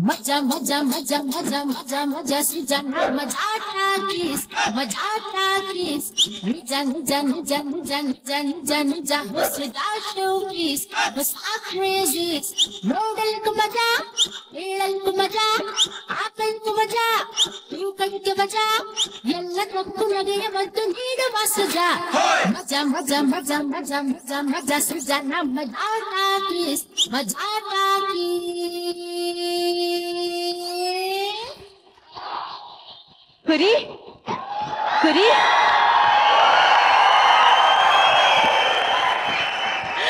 मजा मजा मजा मजा मजा मजा सुजाना मजा टाकिस निजा निजा निजा निजा निजा निजा निजा हुस्दा शोकीस बस क्रेजीस नोडल मजा ಏಳಲ್ ಮಜಾ ಆಪಲ್ ಮಜಾ ತೂಕಕ್ಕೆ ಮಜಾ ಎಲ್ಲದಕ್ಕೂ ನಗೆಯ ಮತ್ತು ನೀಡುವ ಸಜಾ ಮಜಾ ಮಜಾ ಮಜಾ ಮಜಾ ಮಜಾ ಮಜಾ ಸುಜಾನ ಮಜಾ ಟಾಕಿಸ್ ಮಜಾ ಟಾಕಿಸ್ ಕುರಿ ಕುರಿ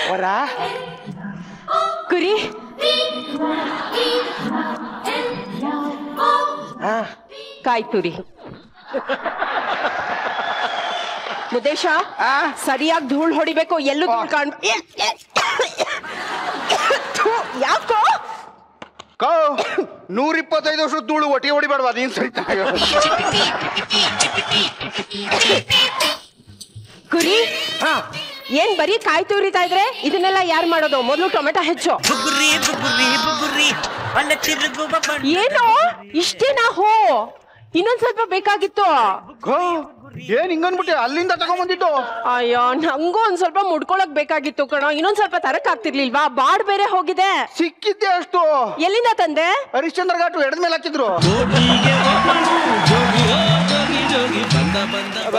ವರ ಕುರಿ ಕಾಯ್ತುರಿ ಮುದೇಶ ಸರಿಯಾಗಿ ಧೂಳ್ ಹೊಡಿಬೇಕು ಎಲ್ಲೂ ಧೂಳ್ ಕಾಣ್ ಯಾಕೋ 125 ವರ್ಷದ ಧೂಳು ಒಟ್ಟಿಗೆ ಹೊಡಿಬೇಡವಾ ನೀನ್ ಸಹಿತ ಕುರಿ ಏನ್ ಬರೀ ಕಾಯಿ ತುರಿತಾ ಇದ್ರೆ ಇದನ್ನೆಲ್ಲ ಯಾರು ಮಾಡೋದು ಮೊದಲು ಟೊಮೆಟೊ ಹೆಚ್ಚು ಏನೋ ಇಷ್ಟೇನಾ ಹೋ ಇನ್ನೊಂದ್ ಸ್ವಲ್ಪ ಬೇಕಾಗಿತ್ತು ಏನ್ ಹಿಂಗನ್ಬಿಟ್ಟೆ ಅಲ್ಲಿಂದ ತಗೊಂಡ್ಬಂದಿದ್ದು ಅಯ್ಯೋ ನಂಗೂ ಒಂದ್ ಸ್ವಲ್ಪ ಮುಡ್ಕೊಳಕ್ ಬೇಕಾಗಿತ್ತು ಕಣೋ ಇನ್ನೊಂದ್ ಸ್ವಲ್ಪ ತರಕ್ ಆಗ್ತಿರ್ಲಿಲ್ವಾ ಬಾಡ್ ಬೇರೆ ಹೋಗಿದೆ ಸಿಕ್ಕಿದ್ದೆ ಅಷ್ಟು ಎಲ್ಲಿಂದ ತಂದೆ ಹರಿಶ್ಚಂದ್ರ ಘಾಟು ಎಡದ ಮೇಲೆ ಹಾಕಿದ್ರು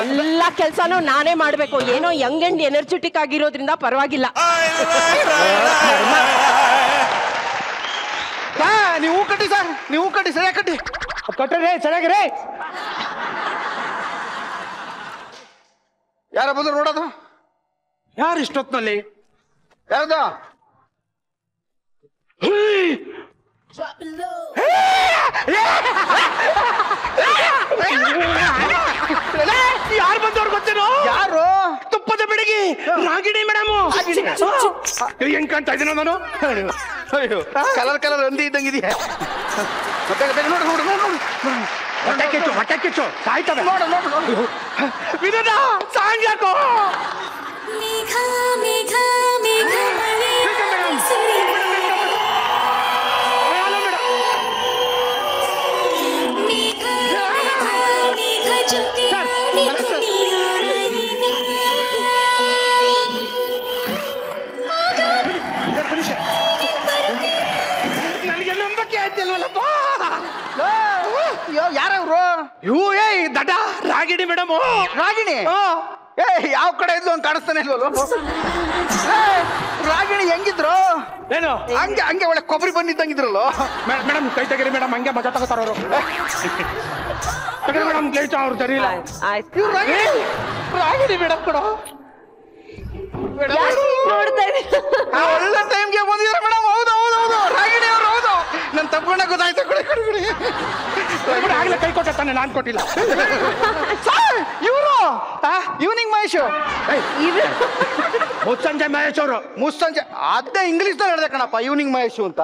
ಎಲ್ಲ ಕೆಲ್ಸಾನು ನಾನೇ ಮಾಡ್ಬೇಕು ಏನೋ ಯಂಗ್ ಅಂಡ್ ಎನರ್ಜೆಟಿಕ್ ಆಗಿರೋದ್ರಿಂದ ಪರವಾಗಿಲ್ಲ ನೀವು ಕಟ್ಟಿ ಸರ್ ನೀವು ಕಟ್ಟಿ ಸರಿಯಾಗಿ ಕಟ್ಟಿ ಕಟ್ಟರೆ ಸರಿಯಾಗಿರೇ ಯಾರ ಬಂದ್ರು ನೋಡೋದು ಯಾರು ಇಷ್ಟೊತ್ತಿನಲ್ಲಿ ಯಾರ್ದ ಯಾರು ಬಂದವ್ರು ಗೊತ್ತೇನೋ ಯಾರು ತುಪ್ಪದ ಬೆಡಗಿ ರಾಗಿಣಿ ಮೇಡಮ್ ಹೆಂಗ್ ಕಾಣ್ತಾ ಇದ್ದೀನೋ ನಾನು ಕಲರ್ ಕಲರ್ ಒಂದಿ ಇದ್ದಂಗಿದೆಯಾ ನೋಡು ನೋಡು ನೋಡು ಹೊಟ್ಟೆ ಕಿಚ್ಚು ಸಾಯ್ತವೆ ನೋಡು ನೋಡು ನೋಡು ವಿನೋದ ಸಾಂಗ್ ಯಾಕೋ ಮೇಘ ಮೇಘ ಮೇಘ ಮಳೆ ನನಗೆ ನಂಬಕ್ಕೆ ಆಯ್ತಿಲ್ವಲ್ಲಪ್ಪ ಯಾರವ್ರು ಇವು ದಡ್ಡ ರಾಗಿಣಿ ಮೇಡಮ್ ರಾಗಿಣಿ ಏ ಯಾವ ಕಡೆ ಇದ್ಲು ಅಂತ ಕಾಣಿಸ್ತಾನೆ ಇಲ್ವಲ್ಲ ರಾಗಿಣಿ ಹೆಂಗಿದ್ರು ಏನು ಹಂಗೆ ಹಂಗೆ ಒಳ್ಳೆ ಕೊಬ್ಬರಿ ಬಂದಿದ್ದಂಗಿದ್ರಲ್ಲ ಮೇಡಮ್ ಕೈ ತೆಗೀರಿ ಮೇಡಮ್ ಹಂಗೆ ಮಜಾ ತಗೋತಾರ ಅವರು ಮೇಡಮ್ ಗೇಟ್ ಅವ್ರು ಸರಿ ಇಲ್ಲ ರಾಗಿಣಿ ಮೇಡಮ್ ಕೊಡ ಒಳ್ಳೆ ಟೈಮ್ಗೆ ಬಂದಿದ್ದಾರೆ ಮೇಡಮ್ ಹೌದು ಹೌದು ಹೌದು ರಾಗಿಣಿ ಅವ್ರು ಹೌದು ನನ್ ತಪ್ಕೊಂಡ ಗೊತ್ತಾಯ್ತು ಕೊಡಿ ಕೊಡಿ ಕೊಡಿ ಆಗ್ಲೇ ಕೈ ಕೊಟ್ಟಾನೆ ನಾನ್ ಕೊಟ್ಟಿಲ್ಲ ಇವರು ಈವ್ನಿಂಗ್ ಮಹೇಶ್ ಮುಸ್ಸಂಜೆ ಮಹೇಶ್ ಅವರು ಮುಸ್ಸಂಜೆ ಅದೇ ಇಂಗ್ಲಿಷ್ ನಲ್ಲಿ ಹೇಳಿದೆ ಕಣಪ್ಪ ಈವ್ನಿಂಗ್ ಮಹೇಶ್ ಅಂತ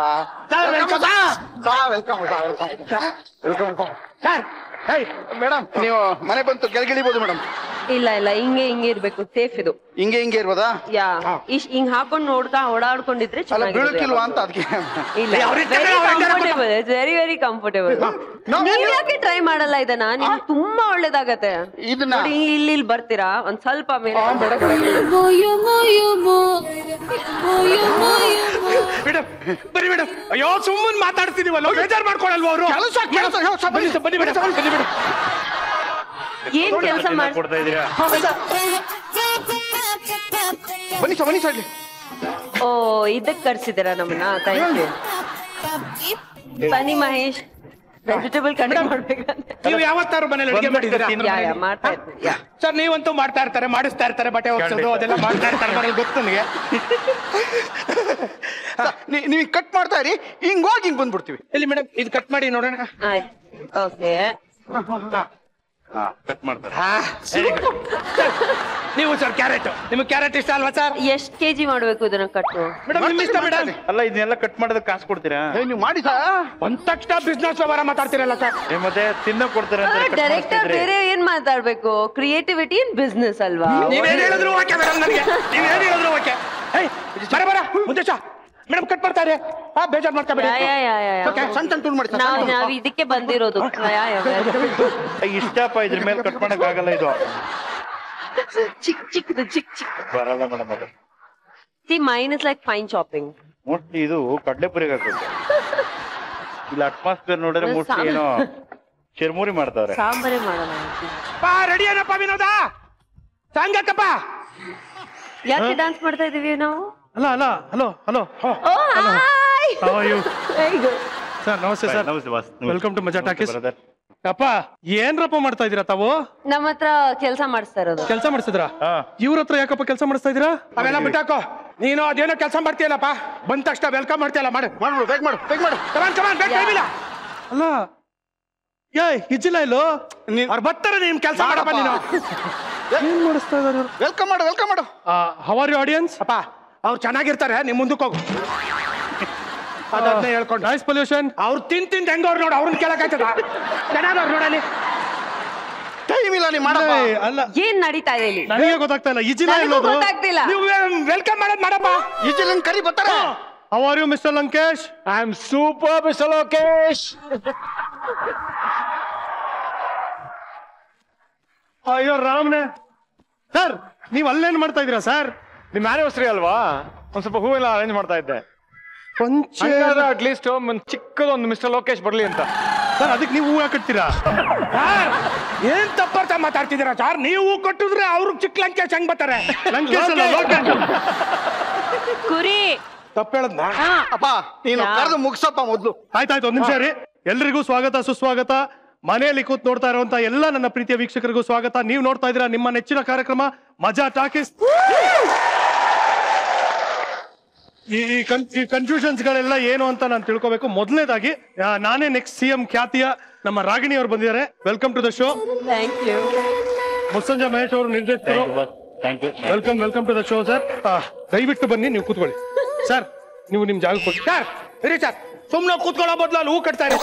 ಮೇಡಮ್ ನೀವು ಮನೆ ಬಂತು ಕೆಳಗಿಳಿಬಹುದು ಮೇಡಮ್ ಇಲ್ಲ ಇಲ್ಲ ಹಿಂಗೆ ಹಿಂಗೆ ಇರ್ಬೇಕು ಸೇಫ್ ಇದು ಹಿಂಗೆ ಹಿಂಗೆ ಇರ್ಬೋದಾ ಯಾ ಹಿಂಗ್ ಹಾಕೊಂಡ್ ನೋಡ್ತಾ ಓಡಾಡ್ಕೊಂಡಿದ್ರೆ ಬೀಳಕ್ಕಿಲ್ವಾ ಅಂತ ಅದಕ್ಕೆ ಇಲ್ಲ ವೆರಿ ವೆರಿ ಕಂಫರ್ಟೇಬಲ್ ನೀವ್ ಯಾಕೆ ಟ್ರೈ ಮಾಡಲ್ಲ ಇದನ್ನ ನಿಮ್ಗೆ ತುಂಬಾ ಒಳ್ಳೇದಾಗತ್ತೆ ಇದನ್ನ ಇಲ್ಲಿ ಬರ್ತೀರಾ ಒಂದ್ ಸ್ವಲ್ಪ ಮೇಲೆ ಮೇಡಮ್ ಬನ್ನಿ ಮೇಡಮ್ ಅಯ್ಯೋ ಸುಮ್ಮನೆ ಮಾತಾಡ್ತಿದೀವಲ್ಲ ಬೇಜಾರ್ ಮಾಡ್ಕೊಳಲ್ವ ಅವರು ಬನ್ನಿ ಮೇಡಮ್ ಏನ್ ಕೆಲಸ ಮಾಡ್ಕೊಡ್ತಾ ಇದೀರಾ ಬನ್ನಿ ಬನ್ನಿ ಸರ್ ಓ ಇದಕ್ ಕರ್ಸಿದ್ದೀರಾ ನಮ್ಮನ್ನ ಥ್ಯಾಂಕ್ ಯು ಬನ್ನಿ ಮಹೇಶ್ ವೆಜಿಟೇಬಲ್ ಕಟ್ ಮಾಡ್ಬೇಕಂತ ನೀವು ಯಾವತ್ತಾರು ಮನೇಲಿ ಅಡಿಗೆ ಮಾಡಿದ್ದೀರಾ ಮಾಡ್ತಾ ಇರ್ತೀವಿ ಸರ್ ನೀವಂತೂ ಮಾಡ್ತಾ ಇರ್ತಾರೆ ಮಾಡಿಸ್ತಾ ಇರ್ತಾರೆ ಬಟ್ಟೆ ಒಗ್ಸೋದು ಅದೆಲ್ಲ ಮಾಡ್ತಾ ಇರ್ತಾರೆ ಮನೇಲಿ ಗೊತ್ತು ನನಗೆ ನೀವು ಕಟ್ ಮಾಡ್ತಾ ಇರಿ ಹಿಂಗ್ ಹೋಗಿ ಹಿಂಗ್ ಬಂದ್ಬಿಡ್ತೀವಿ ಇಲ್ಲಿ ಮೇಡಮ್ ಇದು ಕಟ್ ಮಾಡಿ ನೋಡೋಣ ಓಕೆ ಕಟ್ ಮಾಡ್ತಾರೆ ನೀವು ಸರ್ ಕ್ಯಾರೆಟ್ ನಿಮ್ಗೆ ಕ್ಯಾರೆಟ್ ಇಷ್ಟ ಅಲ್ವಾ ಸರ್ ಎಷ್ಟ್ ಕೆಜಿ ಮಾಡ್ಬೇಕು ಇದನ್ನ ಕಟ್ಟು ಮೇಡಮ್ ನಿಮ್ ಇಷ್ಟ ಮೇಡಮ್ ಅಲ್ಲ ಇದನ್ನೆಲ್ಲ ಕಟ್ ಮಾಡೋದಕ್ಕೆ ಕಾಸು ಕೊಡ್ತೀರಾ ನೀವು ಮಾಡಿ ಸರ್ ಒಂದ್ ತಕ್ಷಣ ಬಿಸ್ನೆಸ್ ವ್ಯವಹಾರ ಮಾತಾಡ್ತೀರಲ್ಲ ಸರ್ ಮತ್ತೆ ತಿನ್ನ ಕೊಡ್ತೀರಾ ಡೈರೆಕ್ಟರ್ ಬೇರೆ ಏನ್ ಮಾತಾಡ್ಬೇಕು ಕ್ರಿಯೇಟಿವಿಟಿ ಇನ್ ಬಿಸ್ನೆಸ್ ಅಲ್ವಾ ನೀವೇನ್ ಹೇಳಿದ್ರು ಓಕೆ ಮೇಡಮ್ ನನಗೆ ನೀವೇನ್ ಹೇಳಿದ್ರು ಓಕೆ ಬರ ಬರ ಮುದ್ದೇಶ ಮೇಡಮ್ ಕಟ್ ಮಾಡ್ತಾರೆ ಬೇಜಾರ್ ಮಾಡ್ಕೋಬೇಡಿ ಸಣ್ಣ ಸಣ್ಣ ತುಂಡು ಮಾಡಿ ಸರ್, ಸಣ್ಣ ತುಂಡು. ನಾವ್ ಇದಕ್ಕೆ ಬಂದಿರೋದು ಇಷ್ಟಪ್ಪ ಇದ್ರ ಮೇಲೆ ಕಟ್ ಮಾಡಕ್ ಆಗಲ್ಲ ಇದು. ಚಿಕ್ಕದು ಚಿಕ್ಕ ಬರಲ್ಲ ಮೇಡಮ್ ಅದು. C main is like fine shopping. Mostly ಇದು ಕಡ್ಲೆಪುರಿಗೆ ಹಾಕೋದು. ಇಲ್ಲ ಅಟ್ಮಾಸ್ಫಿಯರ್ ನೋಡಿದ್ರೆ ಮೋಸ್ಟ್ಲಿ ಏನೋ ಚಿರ್ಮುರಿ ಮಾಡ್ತಾವ್ರೆ. ಸಾಂಬಾರೇ ಮಾಡೋಣ. ರೆಡಿ ಏನಪ್ಪ ವಿನೋದ ಸಾಂಗ್ ಹಾಕಪ್ಪ. ಯಾಕೆ ಡಾನ್ಸ್ ಮಾಡ್ತಾ ಇದೀವಿ ನಾವು? ಅಲ್ಲ ಅಲ್ಲ ಹಲೋ ಹಲೋ ಸರ್ ನಮಸ್ತೆ ಸರ್. ನಮಸ್ತೆ ಬಾಸ್. ವೆಲ್ಕಮ್ ಟು ಮಜಾ ಟಾಕೀಸ್. ಬ್ರದರ್ ಅಪ್ಪ ಏನ್ರಪ್ಪ ಮಾಡ್ತಾ ಇದೀರಾ ತಾವು? ನಮ್ಮ ಹತ್ರ ಕೆಲಸ ಮಾಡಿಸ್ತಾ ಇರೋದು. ಕೆಲಸ ಮಾಡಿಸಿದ್ರಾ? ಇವ್ರ ಹತ್ರ ಯಾಕಪ್ಪ ಕೆಲಸ ಮಾಡಿಸ್ತಾ ಇದೀರಾ? ಅವೆಲ್ಲ ಬಿಟ್ಟಾಕೋ. ನೀನು ಅದೇನೋ ಕೆಲಸ ಮಾಡ್ತೀಯಲ್ಲಪ್ಪ, ಬಂದ ತಕ್ಷಣ ವೆಲ್ಕಮ್ ಮಾಡ್ತೀಯಲ್ಲ. ಮಾಡು ಮಾಡ್ಬಿಡು, ಬೇಗ ಮಾಡು, ಬೇಗ ಮಾಡು. ಕಮಾನ್ ಕಮಾನ್, ಬೇಗ ಟೈಮ್ ಇಲ್ಲ. ಅಲ್ಲ ಇಜ್ಜಿಲ್ಲ ಇಲ್ಲೋ ಅವ್ರು ಬರ್ತಾರೆ, ನೀನ್ ಕೆಲಸ ಮಾಡಪ್ಪ. ನೀನು ಏನ್ ಮಾಡಿಸ್ತಾ ಇದಾರೆ? ವೆಲ್ಕಮ್ ಮಾಡು, ವೆಲ್ಕಮ್ ಮಾಡು. How are you audience? ಅಪ್ಪ ಅವ್ರು ಚೆನ್ನಾಗಿರ್ತಾರೆ, ನಿಮ್ ಮುಂದಕ್ಕೆ ಹೋಗು. ಅದನ್ನೇ ಹೇಳ್ಕೊಂಡು ನಾಯ್ಸ್ ಪೊಲ್ಯೂಷನ್. ಅವ್ರು ತಿಂದು ಹೆಂಗವ್ರು ನೋಡು, ಅವ್ರನ್ನ ಕೇಳಕ್ಕಾಯ್ತದ? ಚೆನ್ನಾಗವ್ರು ನೋಡಲಿ. ಟೈಮ್ ಇಲ್ಲ, ನೀ ಮಾಡಪ್ಪ. ಅಲ್ಲ ಏನ್ ನಡೀತಾ ಇದೆ ಇಲ್ಲಿ? ನನಗೆ ಗೊತ್ತಾಗ್ತಾ ಇಲ್ಲ. ಇಜ್ಜಿಲ್ಲ ನನಗೂ ಇಲ್ಲೋದು. ಗೊತ್ತಾಗ್ತಿಲ್ಲ. ನೀವು ವೆಲ್ಕಮ್ ಮಾಡೋದು ಮಾಡಪ್ಪ. ಈಜಿಲನ್ ಕರಿ ಬರ್ತಾರೆ. How are you mister Lankesh? I am super mister Lokesh. ಅಯ್ಯೋ ರಾಮ್ನೆ ಸರ್, ನೀವ್ ಅಲ್ಲೇನ್ ಮಾಡ್ತಾ ಇದೀರಾ ಸರ್? ನಿಮ್ ಆನಿವರ್ಸರಿ ಅಲ್ವಾ, ಒಂದ್ ಸ್ವಲ್ಪ ಹೂವೆಲ್ಲ ಅರೇಂಜ್ ಮಾಡ್ತಾ ಇದ್ದೆ. ಅಟ್ ಲೀಸ್ಟ್ ಒಂದ್ ಚಿಕ್ಕದೊಂದು ಮಿಸ್ಟರ್ ಲೋಕೇಶ್ ಬರ್ಲಿ ಅಂತ. ಸರ್ ಅದಕ್ಕೆ ನೀವು ಹೂ ಹಾಕಿಡ್ತೀರಾ? ಏನ್ ತಪ್ಪರ್ಥ ಮಾತಾಡ್ತಿದ್ದೀರಾ ಸರ್? ನೀವು ಕೊಟ್ಟಿದ್ರೆ ಅವ್ರಿಗೆ ಚಿಕ್ಕ ಲಂಕೇಶ್ ಹೆಂಗ್ ಬರ್ತಾರೆ? ಲಂಕೇಶ್ ಅಲ್ಲ, ಲೋಕೇಶ್. ಕುರಿ ತಪ್ಪ ಹೇಳದ್ನಾ? ಅಪ್ಪ ನೀನು ಕರೆದು ಮುಗಿಸಪ್ಪ ಮೊದ್ಲು. ಆಯ್ತಾಯ್ತು, ಒಂದ್ ನಿಮಿಷ ರೀ. ಎಲ್ರಿಗೂ ಸ್ವಾಗತ ಸುಸ್ವಾಗತ. ಮನೆಯಲ್ಲಿ ಕೂತ್ ನೋಡ್ತಾ ಇರುವಂತ ಎಲ್ಲ ನನ್ನ ಪ್ರೀತಿಯ ವೀಕ್ಷಕರಿಗೂ ಸ್ವಾಗತ. ನೀವು ನೋಡ್ತಾ ಇದ್ದೀರಾ ನಿಮ್ಮ ನೆಚ್ಚಿನ ಕಾರ್ಯಕ್ರಮ ಮಜಾ ಟಾಕೀಸ್. ಈ ಕನ್ಫ್ಯೂಷನ್ಸ್ ಗಳೆಲ್ಲ ಏನು ಅಂತ ನಾನು ತಿಳ್ಕೋಬೇಕು. ಮೊದಲನೇದಾಗಿ ನಾನೇ ನೆಕ್ಸ್ಟ್ CM ಖ್ಯಾತಿಯ ನಮ್ಮ ರಾಗಿಣಿ ಅವರು ಬಂದಿದ್ದಾರೆ. Welcome to the show. Thank you. Mussanje Mahesh ಅವರು ನಿರ್ದೇಶಕರು. Thank you. Welcome to the show sir. ದಯವಿಟ್ಟು ಬನ್ನಿ, ನೀವು ಕೂತ್ಕೊಳ್ಳಿ. ಸರ್ ನೀವು ನಿಮ್ ಜಾಗಕ್ಕೆ ಹೋಗಿ. ಸರ್ ಇರಿ ಸರ್, ಸುಮ್ನೆ ಕೂತ್ಕೊಳ್ಳೋ ಬದಲು ಅಲ್ಲಿ ಹೂ ಕಟ್ತಾ ಇರಿ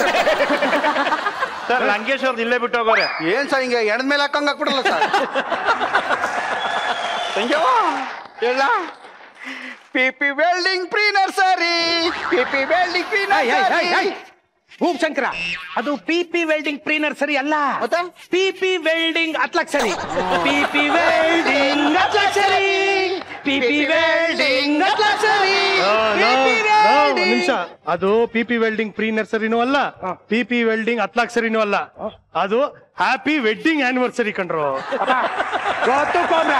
ಸರ್ ಲಂಕೇಶ್ ಅವ್ರದ್ದು ಇಲ್ಲೇ ಬಿಟ್ಟು ಹೋಗೋರೆ. ಏನ್ ಸರ್ ಹಿಂಗೆ ಎಣದ ಮೇಲೆ ಹಾಕಂಗ್ ಹಾಕ್ಬಿಡಲ್ಲ ಸರ್? ಎಲ್ಲ PP welding pre nursery, PP welding pre nursery. Bhumashankara, ಅದು PP ವೆಲ್ಡಿಂಗ್ ಪ್ರೀ ನರ್ಸರಿ ಅಲ್ಲ, ಮತ್ತೆ PP ವೆಲ್ಡಿಂಗ್ ಅತ್ಲಕ್ಷರಿ. PP ವೆಲ್ಡಿಂಗ್ ಅತ್ಲಕ್ಷರಿ, PP ವೆಲ್ಡಿಂಗ್ ಅತ್ಲಕ್ಷರಿ. ನಿಮಿಷ, ಅದು PP ವೆಲ್ಡಿಂಗ್ ಪ್ರೀ ನರ್ಸರಿನೂ ಅಲ್ಲ, PP ವೆಲ್ಡಿಂಗ್ ಅತ್ಲಾಕ್ಷರಿನೂ ಅಲ್ಲ, ಅದು ಹ್ಯಾಪಿ ವೆಡ್ಡಿಂಗ್ ಆನಿವರ್ಸರಿ ಕಂಡ್ರು. ಗೊತ್ತು ಕೋಬ್ರ,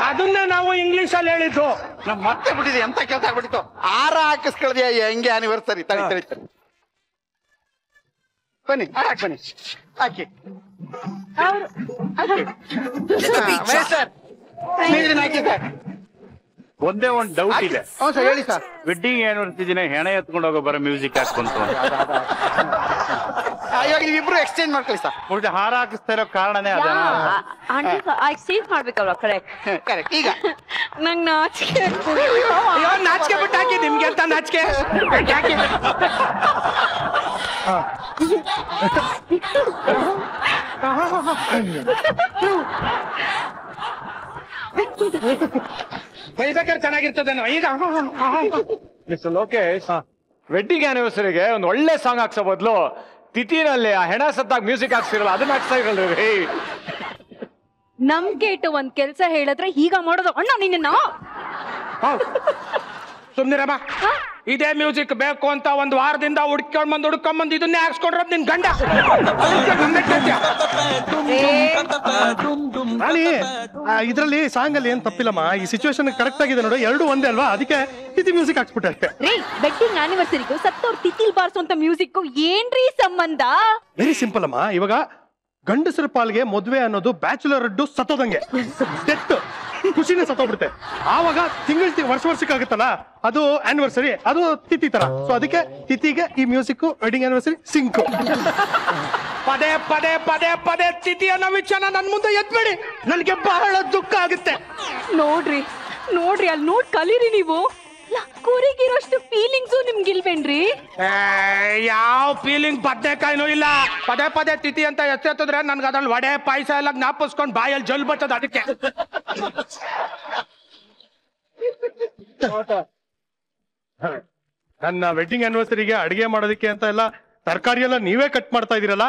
ಅದನ್ನ ನಾವು ಇಂಗ್ಲಿಷ್ ಅಲ್ಲಿ ಹೇಳಿದ್ದು. ನಮ್ ಮತ್ತೆ ಬಿಟ್ಟಿದೆ, ಎಂತ ಕೆಲಸ ಆಗ್ಬಿಟ್ಟಿತ್ತು. ಆರ ಹಾಕಿಸ್ಕೊಳ್ದಿಯ ಹೆಂಗೆ ಆನಿವರ್ಸರಿ? ತಡಿ ತಡಿ ತಡಿ, ಬನ್ನಿ ಹಾಕಿ ಬನ್ನಿ, ಹಾಕಿ ಸರ್. ಒಂದೇ ಒಂದ್ ಡೌಟ್ ಇದೆ. ಹ್ಞೂ ಸರ್, ಹೇಳಿ ಸರ್. ವೆಡ್ಡಿಂಗ್ ಆನಿವರ್ಸರಿ ದಿನ ಹೆಣ ಎತ್ಕೊಂಡು ಹೋಗೋ ಬರೋ ಮ್ಯೂಸಿಕ್ ಹಾಕೊಂತ ಇವಾಗ ನೀವಿಬ್ರು ಎಕ್ಸ್ಚೇಂಜ್ ಮಾಡ್ಕೊಳ್ಳಿ ಸರ್. ಮುಗಿದ ಹಾರ ಹಾಕಿಸ್ತಾ ಇರೋ ಕಾರಣನೇ ಅದ. ಎಕ್ಸ್ಚೇಂಜ್ ಮಾಡ್ಬೇಕಲ್ವಾ? ಕರೆಕ್ಟ್. ಕರೆಕ್ಟ್. ಈಗ ನಂಗ್ ನಾಚಿಕೆ. ಅಯ್ಯೋ, ನಾಚಿಕೆ ಬಿಟ್ಟು ಹಾಕಿ, ನಿಮ್ಗೆ ಅಂತ ನಾಚಿಕೆ ಹಾಕಿ. ಬೈಬೇಕಾದ್ರೆ ಚೆನ್ನಾಗಿರ್ತದೇನೋ ಈಗ. ಮಿಸ್ಟರ್ ಲೋಕೇಶ್, ವೆಡ್ಡಿಂಗ್ ಆನಿವರ್ಸರಿಗೆ ಒಂದು ಒಳ್ಳೆ ಸಾಂಗ್ ಹಾಕ್ಸೋ ಬದಲು ತಿಥಿನಲ್ಲಿ ಆ ಹೆಣ ಸತ್ತಾಗ ಮ್ಯೂಸಿಕ್ ಹಾಕ್ಸಿರಲ್ಲ, ಅದನ್ನ ಹಾಕ್ಸ್ತಾ ಇರಲ್ರಿ. ನಮ್ಗೆ ಇಟ್ಟು ಒಂದ್ ಕೆಲ್ಸ ಹೇಳಿದ್ರೆ ಈಗ ಮಾಡೋದು ಅಣ್ಣ ನಿನ್ನ. ಸುಮ್ನಿರಮ್ಮ, ಇದೇ ಮ್ಯೂಸಿಕ್ ಬೇಕು ಅಂತ ಒಂದ್ ವಾರದಿಂದ ಹುಡ್ಕೊಂಡ್ ಇದನ್ನೇ ಹಾಕ್ಸ್ಕೊಂಡ್ರದ್ ನಿನ್ ಗಂಡ. ಇದ್ರಲ್ಲಿ ಸಾಂಗ್ ಅಲ್ಲಿ ಏನ್ ತಪ್ಪಿಲ್ಲಮ್ಮ. ಈ ಸಿಚುವೇಶನ್ ಕರೆಕ್ಟ್ ಆಗಿದೆ ನೋಡು, ಎರಡು ಒಂದೇ ಅಲ್ವಾ, ಅದಕ್ಕೆ ತಿಥಿ ಮ್ಯೂಸಿಕ್ ಹಾಕ್ಸ್ಬಿಟ್ಟೆ. ರೀ, ವೆಡ್ಡಿಂಗ್ ಆನಿವರ್ಸರಿಗೂ ಸತ್ತವ್ರ ತಿಥಿಲ್ ಬಾರ್ಸುವಂತ ಮ್ಯೂಸಿಕ್ ಏನ್ರೀ ಸಂಬಂಧ? ವೆರಿ ಸಿಂಪಲ್ ಅಮ್ಮ. ಇವಾಗ ಗಂಡಸರ ಪಾಲ್ಗೆ ಮದ್ವೆ ಅನ್ನೋದು ಬ್ಯಾಚುಲರ್ ಅಡ್ಡು ಸತ್ತೋದಂಗೆ, ಡೆತ್ ಖುಷಿನೇ ಸತ್ತೋಗ್ಬಿಡುತ್ತೆ. ಆವಾಗ ವರ್ಷಕ್ಕೆ ಆಗುತ್ತಲ್ಲ, ಅದು ಆನಿವರ್ಸರಿ, ಅದು ತಿಥಿ ತರ. ಸೊ ಅದಕ್ಕೆ ತಿಥಿಗೆ ಈ ಮ್ಯೂಸಿಕ್, ವೆಡ್ಡಿಂಗ್ ಆನಿವರ್ಸರಿ ಸಿಂಕ್. ಪದೇ ಪದೇ ಪದೇ ಪದೇ ತಿಥಿ ಅನ್ನೋ ವಿಚಾರ ನನ್ ಮುಂದೆ ಎತ್ಬೇಡಿ, ನನ್ಗೆ ಬಹಳ ದುಃಖ ಆಗುತ್ತೆ. ನೋಡ್ರಿ ಅಲ್ಲಿ ನೋಡ್ ಕಲೀರಿ ನೀವು. ಕೂರಿಗಿರೋಷ್ಟು ಫೀಲಿಂಗ್ಸು ನಿಮ್ಗಿಲ್ವೇನ್ರಿ? ಯಾವ ಫೀಲಿಂಗ್ ಬದ್ನೆಕಾಯಿನೂ ಇಲ್ಲ. ಪದೇ ಪದೇ ತಿಥಿ ಅಂತ ಎತ್ತಿದ್ರೆ ನನ್ಗೆ ಅದ್ರಲ್ಲಿ ವಡೆ ಪಾಯಸ ಎಲ್ಲ ಜ್ಞಾಪಿಸ್ಕೊಂಡು ಬಾಯಲ್ಲಿ ಜಲ್ ಬರ್ತದ. ಅದಕ್ಕೆ ನನ್ನ ವೆಡ್ಡಿಂಗ್ ಆನಿವರ್ಸರಿಗೆ ಅಡಿಗೆ ಮಾಡೋದಕ್ಕೆ ಅಂತ ಎಲ್ಲ ತರಕಾರಿ ಎಲ್ಲ ನೀವೇ ಕಟ್ ಮಾಡ್ತಾ ಇದೀರಲ್ಲ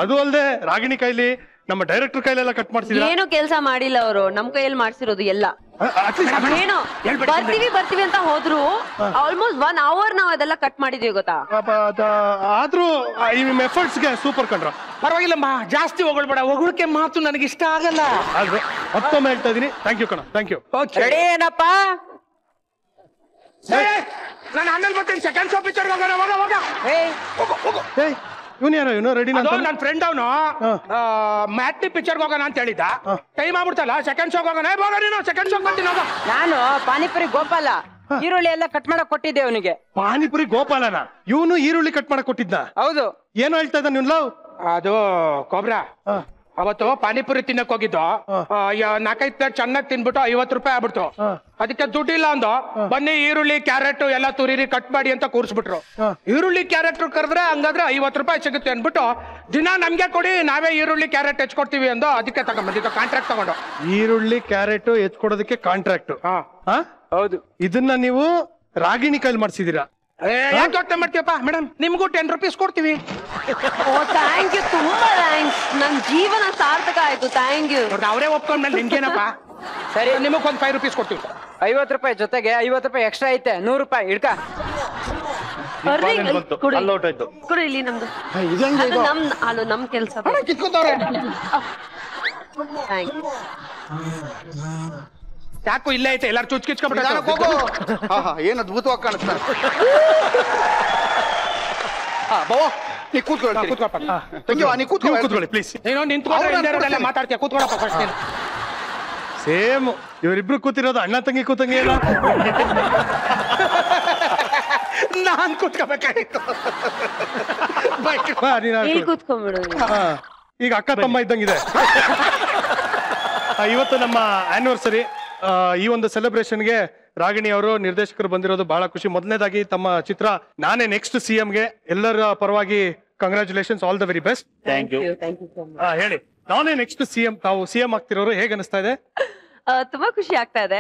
ಅದು ಅಲ್ಲದೆ ರಾಗಿಣಿ ಕೈಲಿ ನಮ್ಮ ಡೈರೆಕ್ಟರ್ ಕೈಲೆಲ್ಲ ಕಟ್ ಮಾಡ್ಸಿದ್ರ. ಏನು ಕೆಲಸ ಮಾಡಿಲ್ಲ ಅವರು, ನಮ್ ಕೈಯಲ್ಲಿ ಮಾಡ್ಸಿರೋದು ಎಲ್ಲ. ಏನೋ ಬರ್ತೀವಿ ಅಂತ ಹೋದ್ರು ಆಲ್ಮೋಸ್ಟ್ 1 hour ನಾವ್ ಅದೆಲ್ಲ ಕಟ್ ಮಾಡಿದೀವಿ ಗೊತ್ತಾ. ಆದ್ರೂ ನಿಮ್ ಎಫರ್ಟ್ಸ್ ಗೆ ಸೂಪರ್ ಕಂಡ್ರ. ಪರವಾಗಿಲ್ಲಮ್ಮ, ಜಾಸ್ತಿ ಹೊಗಳ್ಬೇಡ, ಹೊಗಳಕ್ಕೆ ಮಾತು ನನಗೆ ಇಷ್ಟ ಆಗಲ್ಲ. ಮತ್ತೊಮ್ಮೆ ಹೇಳ್ತಾ ಇದೀನಿ, ಥ್ಯಾಂಕ್ ಯು ಕಣ, ಥ್ಯಾಂಕ್ ಯು. ರೆಡಿ ಏನಪ್ಪ? ನಾನು ಆಮೇಲೆ ಬರ್ತೀನಿ, ಸೆಕೆಂಡ್ ಶೋ ಪಿಕ್ಚರ್ ಹೋಗೋಣ. ಇವನು ಯಾರೋ ಇವನು ರೆಡಿ. ನನ್ನ ಫ್ರೆಂಡ್ ಅವನು ಮ್ಯಾಟ್ನಿ ಪಿಕ್ಚರ್ ಹೋಗೋಣ ಅಂತ ಹೇಳಿದ್ದ. ಟೈಮ್ ಆಗ್ಬಿಡ್ತಲ್ಲ, ಸೆಕೆಂಡ್ ಶೋ ಹೋಗೋಣ. ನೀನು ಸೆಕೆಂಡ್ ಶೋ ಬರ್ತೀನಿ. ನಾನು ಪಾನಿಪುರಿ ಗೋಪಾಲ ಈರುಳ್ಳಿ ಎಲ್ಲ ಕಟ್ ಮಾಡಕ್ ಕೊಟ್ಟಿದ್ದೆ ಅವನಿಗೆ. ಪಾನಿಪುರಿ ಗೋಪಾಲನ? ಇವನು ಈರುಳ್ಳಿ ಕಟ್ ಮಾಡಕ್ ಕೊಟ್ಟಿದ್ದ? ಹೌದು. ಏನು ಹೇಳ್ತಾ ಇದ್ದ ನೀವು? ಅದು ಕೊಬ್ರಾ ಅವತ್ತು ಪಾನಿಪುರಿ ತಿನ್ನಕ್ ಹೋಗಿದ್ದು, 4-5 ಪ್ಲೇಟ್ ಚೆನ್ನಾಗಿ ತಿನ್ಬಿಟ್ಟು 50 ರೂಪಾಯಿ ಆಗ್ಬಿಡ್ತು. ಅದಕ್ಕೆ ದುಡ್ಡಿಲ್ಲ ಅಂದು ಬನ್ನಿ ಈರುಳ್ಳಿ ಕ್ಯಾರೆಟ್ ಎಲ್ಲ ತುರಿರಿ ಕಟ್ ಮಾಡಿ ಅಂತ ಕೂರ್ಸ್ಬಿಟ್ರು. ಈರುಳ್ಳಿ ಕ್ಯಾರೆಟ್ ಕರೆದ್ರೆ ಹಂಗಾದ್ರೆ 50 ರೂಪಾಯಿ ಸಿಗುತ್ತೆ ಅನ್ಬಿಟ್ಟು ದಿನ ನಮ್ಗೆ ಕೊಡಿ, ನಾವೇ ಈರುಳ್ಳಿ ಕ್ಯಾರೆಟ್ ಹೆಚ್ಕೊಡ್ತೀವಿ ಅಂದು ಅದಕ್ಕೆ ತಗೊಂಡ್ಬಂದಿದ್ದು, ಕಾಂಟ್ರಾಕ್ಟ್ ತಗೊಂಡು. ಈರುಳ್ಳಿ ಕ್ಯಾರೆಟ್ ಹೆಚ್ಕೊಡೋದಕ್ಕೆ ಕಾಂಟ್ರಾಕ್ಟ್? ಹೌದು. ಇದನ್ನ ನೀವು ರಾಗಿಣಿ ಕೈಲಿ ಮಾಡ್ಸಿದೀರಾ? ಯಾಕೆ ಯೋಚನೆ ಮಾಡ್ತೀವಪ್ಪ ಮೇಡಮ್, ನಿಮ್ಗೂ 10 ರೂಪೀಸ್ ಕೊಡ್ತೀವಿ. ಥ್ಯಾಂಕ್ ಯು, ತುಂಬಾ ಥ್ಯಾಂಕ್ಸ್. ನನ್ ಜೀವನ ಸಾರ್ಥಕ ಆಯ್ತು, ಥ್ಯಾಂಕ್ ಯು. ಅವರೇ ಒಪ್ಕೊಂಡ್ಮೇಲೆ ನಿಮ್ಗೇನಪ್ಪ. ಸರಿ, ನಿಮಗೊಂದು 5 ರೂಪೀಸ್ ಕೊಡ್ತೀವಿ. 50 ರೂಪಾಯಿ ಜೊತೆಗೆ 50 ರೂಪಾಯಿ ಎಕ್ಸ್ಟ್ರಾ ಐತೆ, 100 ರೂಪಾಯಿ ಇಡ್ಕ. ಕೊಡು ಇಲ್ಲಿ, ನಮ್ದು ನಮ್ ಕೆಲ್ಸ. ಯಾಕೋ ಇಲ್ಲೇ ಐತೆ, ಎಲ್ಲಾರು ಚುಚ್ಕಿಚ್ಕೊಂಡ್ಬಿಟ್ಟ. ಏನ್ ಅದ್ಭುತವಾಗಿ ಕಾಣಿಸ್ತಾರೆ. ನೀ ಕೂತ್ಕೊಳ್ಳಿ ಪ್ಲೀಸ್. ನೀನು ನಿಂತ್ಕೊಂಡ್ರೆ ಮಾತಾಡ್ತೀಯ, ಕೂತ್ಕೊಳ್ಳಪ್ಪ ಫಸ್ಟ್ ನೀನು. ಸೇಮ್ ಇವರಿಬ್ರು ಕೂತಿರೋದು ಅಣ್ಣ ತಂಗಿ ಕೂತಂಗೆ ಇಲ್ಲ. ನಾನ್ ಕೂತ್ಕೋಬೇಕಾಗಿತ್ತು. ಕೂತ್ಕೊಂಡ್ಬಿಡು. ಈಗ ಅಕ್ಕ ತಮ್ಮ ಇದ್ದಂಗಿದೆ. ಇವತ್ತು ನಮ್ಮ ಆನಿವರ್ಸರಿ. ಈ ಒಂದು ಸೆಲೆಬ್ರೇಷನ್ಗೆ ರಾಗಿಣಿ ಅವರು ನಿರ್ದೇಶಕರು ಬಂದಿರೋದು ಬಹಳ ಖುಷಿ. ಮೊದಲನೇದಾಗಿ ತಮ್ಮ ಚಿತ್ರ ನಾನೇ ನೆಕ್ಸ್ಟ್ CM ಗೆ ಎಲ್ಲರ ಪರವಾಗಿ congratulations, all the very best. Thank you. ಹೇಳಿ, ನಾನೇ ನೆಕ್ಸ್ಟ್ CM, ತಾವು CM ಆಗ್ತಿರೋರು, ಹೇಗೆ ಅನಿಸ್ತಾ ಇದೆ? ತುಂಬಾ ಖುಷಿ ಆಗ್ತಾ ಇದೆ.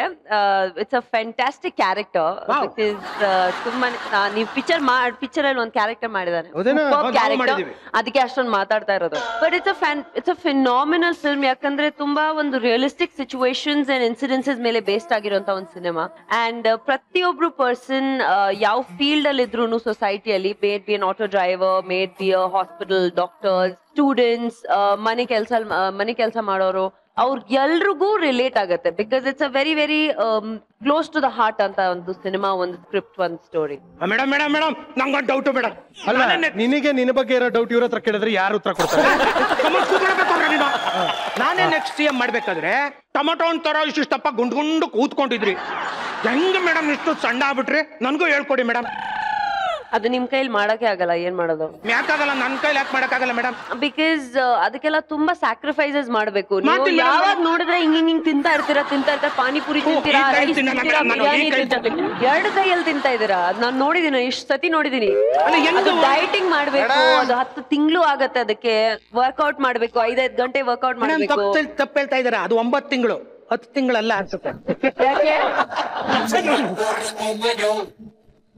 It's a fantastic character. ತುಂಬಾ ನೀವು ಪಿಕ್ಚರ್ ಅಲ್ಲಿ ಒಂದು ಕ್ಯಾರೆಕ್ಟರ್ ಮಾಡಿದಾರೆ, ಅದಕ್ಕೆ ಅಷ್ಟೊಂದು ಮಾತಾಡ್ತಾ ಇರೋದು. But it's a phenomenal film, ಯಾಕಂದ್ರೆ ತುಂಬಾ ಒಂದು ರಿಯಲಿಸ್ಟಿಕ್ ಸಿಚುವೇಶನ್ಸ್ ಅಂಡ್ ಇನ್ಸಿಡೆನ್ಸಸ್ ಮೇಲೆ ಬೇಸ್ಡ್ ಆಗಿರುವಂತ ಒಂದು ಸಿನಿಮಾ. ಅಂಡ್ ಪ್ರತಿಯೊಬ್ರು ಪರ್ಸನ್ ಯಾವ ಫೀಲ್ಡ್ ಅಲ್ಲಿ ಇದ್ರು ಸೊಸೈಟಿಯಲ್ಲಿ, maybe an auto driver, maybe a hospital doctors, students, ಮನೆ ಕೆಲಸ ಮಾಡೋರು, ಅವ್ರಿಗೆಲ್ರಿಗೂ ರಿಲೇಟ್ ಆಗುತ್ತೆ. Because it's a very very close to the heart ಅಂತ ಒಂದು ಸಿನಿಮಾ, ಒಂದು ಸ್ಕ್ರಿಪ್ಟ್, ಒಂದು ಸ್ಟೋರಿ. ಮೇಡಮ್ ಮೇಡಮ್ ಮೇಡಮ್ ನಂಗೊಂದು ಡೌಟ್ ಮೇಡಮ್. ಅಲ್ಲ, ನಿನಗೆ ನಿನ್ನ ಬಗ್ಗೆ ಇರೋ ಡೌಟ್ ಇವ್ರ ಹತ್ರ ಕೇಳಿದ್ರೆ ಯಾರು ಉತ್ತರ ಕೊಡ್ತಾರೆ? ನಾನೇ ನೆಕ್ಸ್ಟ್ CM ಮಾಡ್ಬೇಕಾದ್ರೆ ಟೊಮೊಟೊ ಒಂಥರ ಇಷ್ಟಪ್ಪ ಗುಂಡು ಕೂತ್ಕೊಂಡಿದ್ರಿ. ಹೆಂಗ್ ಮೇಡಮ್ ಇಷ್ಟು ಸಣ್ಣ ಆಗ್ಬಿಟ್ರಿ? ನನ್ಗೂ ಹೇಳ್ಕೊಡಿ ಮೇಡಮ್. ಅದು ನಿಮ್ ಕೈಲಿ ಮಾಡಕ್ಕೆ ಆಗಲ್ಲ, ಏನ್ ಮಾಡೋದು? ಯಾಕಾಗಲ್ಲ? ನನ್ ಕೈಲಿ ಯಾಕೆ ಮಾಡಕ್ಕಾಗಲ್ಲ ಮೇಡಮ್? ಬಿಕಾಸ್ ಅದಕ್ಕೆಲ್ಲ ತುಂಬಾ ಸ್ಯಾಕ್ರಿಫೈಸಸ್ ಮಾಡ್ಬೇಕು. ನೀವು ಯಾವಾಗ ನೋಡಿದ್ರೆ ಹಿಂಗ್ ತಿಂತಾ ಇರ್ತೀರಾ, ಪಾನಿಪುರಿ ತಿಂತೀರಾ, ರೈಸ್ ತಿಂತೀರಾ, ಬಿರಿಯಾನಿ ತಿಂತೀರಾ, 2 ಕೈಯಲ್ಲಿ ತಿಂತಾ ಇದೀರಾ. ನಾನ್ ನೋಡಿದೀನಿ, ಇಷ್ಟು ಸತಿ ನೋಡಿದೀನಿ. ಡೈಟಿಂಗ್ ಮಾಡ್ಬೇಕು, ಅದು 10 ತಿಂಗಳು ಆಗತ್ತೆ. ಅದಕ್ಕೆ ವರ್ಕೌಟ್ ಮಾಡ್ಬೇಕು, 5-5 ಗಂಟೆ ವರ್ಕೌಟ್ ಮಾಡ್ಬೇಕು. ತಪ್ಪು ಹೇಳ್ತಾ ಇದಾರೆ, ಅದು 9 ತಿಂಗಳು, 10 ತಿಂಗಳಲ್ಲ ಅನ್ಸುತ್ತೆ.